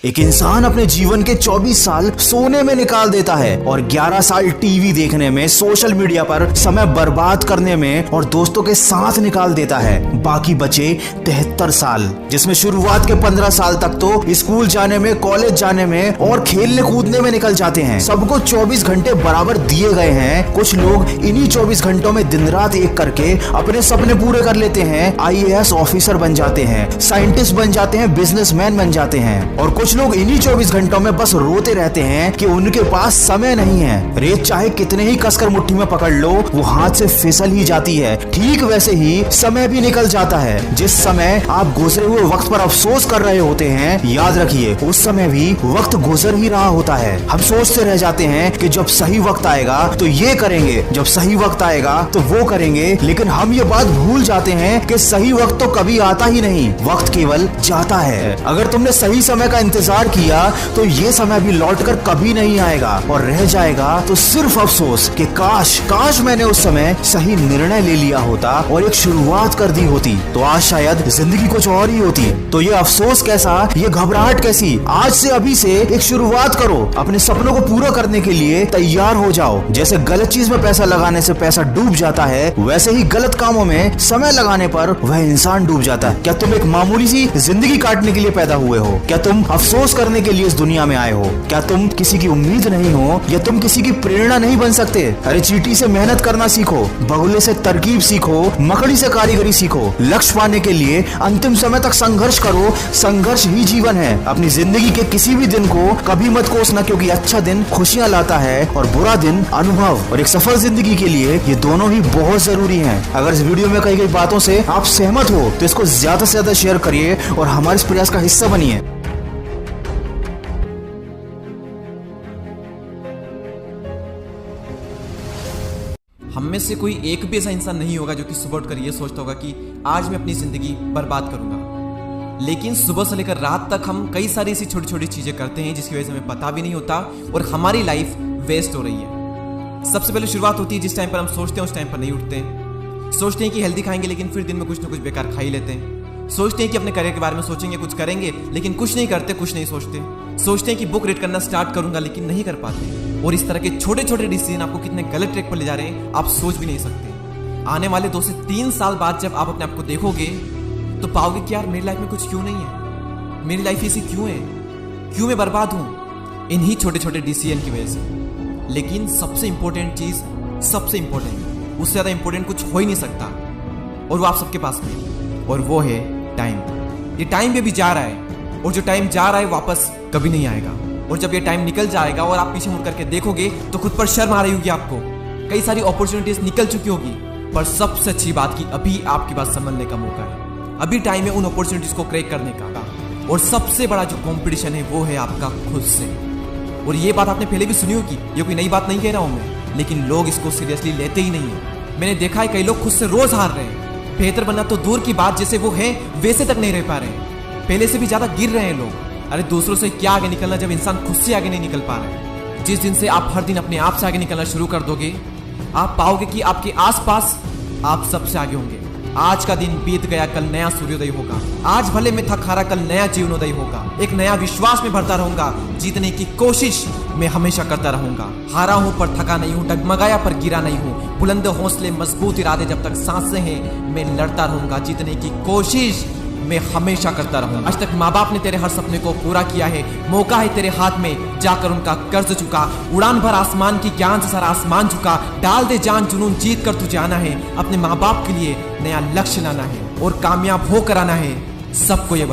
एक इंसान अपने जीवन के 24 साल सोने में निकाल देता है और 11 साल टीवी देखने में, सोशल मीडिया पर समय बर्बाद करने में और दोस्तों के साथ निकाल देता है। बाकी बचे 73 साल, जिसमें शुरुआत के 15 साल तक तो स्कूल जाने में, कॉलेज जाने में और खेलने कूदने में निकल जाते हैं। सबको 24 घंटे बराबर दिए गए हैं। कुछ लोग इन्हीं 24 घंटों में दिन रात एक करके अपने सपने पूरे कर लेते हैं। IAS ऑफिसर बन जाते हैं, साइंटिस्ट बन जाते हैं, बिजनेसमैन बन जाते हैं। और कुछ लोग इन्हीं 24 घंटों में बस रोते रहते हैं कि उनके पास समय नहीं है। रेत चाहे कितने ही कसकर मुट्ठी में पकड़ लो, वो हाथ से फिसल ही जाती है। ठीक वैसे ही समय भी निकल जाता है। जिस समय आप गुजरे हुए वक्त पर अफसोस कर रहे होते हैं, याद रखिए उस समय भी वक्त गुजर ही रहा होता है। हम सोचते रह जाते हैं कि जब सही वक्त आएगा तो ये करेंगे, जब सही वक्त आएगा तो वो करेंगे, लेकिन हम ये बात भूल जाते हैं कि सही वक्त तो कभी आता ही नहीं, वक्त केवल जाता है। अगर तुमने सही समय का इंतजार किया तो ये समय भी लौटकर कभी नहीं आएगा और रह जाएगा तो सिर्फ अफसोस कि काश मैंने उस समय सही निर्णय ले लिया होता और एक शुरुआत कर दी होती, तो आज शायद जिंदगी कुछ और ही होती। तो ये अफसोस कैसा, ये घबराहट कैसी, आज से अभी से एक शुरुआत करो। अपने सपनों को पूरा करने के लिए तैयार हो जाओ। जैसे गलत चीज में पैसा लगाने से पैसा डूब जाता है, वैसे ही गलत कामों में समय लगाने पर वह इंसान डूब जाता है। क्या तुम एक मामूली सी जिंदगी काटने के लिए पैदा हुए हो? क्या तुम अफसोस करने के लिए इस दुनिया में आए हो? क्या तुम किसी की उम्मीद नहीं हो या तुम किसी की प्रेरणा नहीं बन सकते? अरे चींटी से मेहनत करना सीखो, बगुले से तरकीब सीखो, मकड़ी से कारीगरी सीखो। लक्ष्य पाने के लिए अंतिम समय तक संघर्ष करो। संघर्ष ही जीवन है। अपनी जिंदगी के किसी भी दिन को कभी मत कोसना, क्योंकि अच्छा दिन खुशियां लाता है और बुरा दिन अनुभव। और एक सफल जिंदगी के लिए ये दोनों ही बहुत जरूरी हैं। अगर इस वीडियो में कही गई बातों से आप सहमत हो तो इसको ज्यादा से ज्यादा शेयर करिए और हमारे इस प्रयास का हिस्सा बनिए। हम में से कोई एक भी ऐसा इंसान नहीं होगा जो कि सुबह उठकर ये सोचता होगा कि आज मैं अपनी जिंदगी बर्बाद करूंगा। लेकिन सुबह से लेकर रात तक हम कई सारी ऐसी छोटी छोटी चीजें करते हैं जिसकी वजह से हमें पता भी नहीं होता और हमारी लाइफ वेस्ट हो रही है। सबसे पहले शुरुआत होती है जिस टाइम पर हम सोचते हैं उस टाइम पर नहीं उठते हैं। सोचते हैं कि हेल्दी खाएंगे, लेकिन फिर दिन में कुछ ना कुछ बेकार खा ही लेते हैं। सोचते हैं कि अपने करियर के बारे में सोचेंगे, कुछ करेंगे, लेकिन कुछ नहीं करते, कुछ नहीं सोचते। सोचते हैं कि बुक रीड करना स्टार्ट करूंगा, लेकिन नहीं कर पाते। और इस तरह के छोटे छोटे डिसीजन आपको कितने गलत ट्रैक पर ले जा रहे हैं आप सोच भी नहीं सकते। आने वाले 2 से 3 साल बाद जब आप अपने आप को देखोगे तो पाओगे कि यार मेरी लाइफ में कुछ क्यों नहीं है, मेरी लाइफ ऐसी क्यों है, क्यों मैं बर्बाद हूं, इन्हीं छोटे छोटे डिसीजन की वजह से। लेकिन सबसे इंपॉर्टेंट चीज, सबसे इंपॉर्टेंट, उससे ज्यादा इंपॉर्टेंट कुछ हो ही नहीं सकता और वो आप सबके पास में, और वो है टाइम। ये टाइम भी जा रहा है और जो टाइम जा रहा है वापस कभी नहीं आएगा। और जब ये टाइम निकल जाएगा और आप पीछे मुड़ करके देखोगे तो खुद पर शर्म आ रही होगी आपको। कई सारी अपॉर्चुनिटीज निकल चुकी होगी, पर सबसे अच्छी बात कि अभी आपके पास संभलने का मौका है। अभी टाइम है उन अपॉर्चुनिटीज को क्रैक करने का। और सबसे बड़ा जो कंपटीशन है वो है आपका खुद से। और ये बात आपने पहले भी सुनी होगी, ये कोई नई बात नहीं कह रहा हूं मैं, लेकिन लोग इसको सीरियसली लेते ही नहीं है। मैंने देखा है कई लोग खुद से रोज हार रहे हैं। बेहतर बनना तो दूर की बात, जैसे वो है वैसे तक नहीं रह पा रहे हैं। पहले से भी ज्यादा गिर रहे हैं लोग। अरे दूसरों से क्या आगे निकलना जब इंसान खुद से आगे नहीं निकल पा रहा है। जिस दिन से आप हर दिन अपने आप से आगे निकलना शुरू कर दोगे, आप पाओगे कि आपके आसपास आप सबसे आगे होंगे। आज का दिन बीत गया, कल नया सूर्योदय होगा। आज भले मैं थक हारा, कल नया जीवनोदय होगा। एक नया विश्वास में भरता रहूंगा। जीतने की कोशिश मैं हमेशा करता रहूंगा। हारा हूं पर थका नहीं हूं, डगमगाया पर गिरा नहीं हूं। बुलंद हौसले, मजबूत इरादे, जब तक सांसें हैं मैं लड़ता रहूंगा। जीतने की कोशिश मैं हमेशा करता रहूंगा। आज तक माँ बाप ने तेरे हर सपने को पूरा किया है। मौका है तेरे हाथ में, जाकर उनका कर्ज चुका। उड़ान भर आसमान की, ज्ञान से सारा आसमान झुका। डाल दे जान, जुनून जीत कर तुझे आना है। अपने माँ बाप के लिए नया लक्ष्य लाना है और कामयाब होकर आना है। सबको ये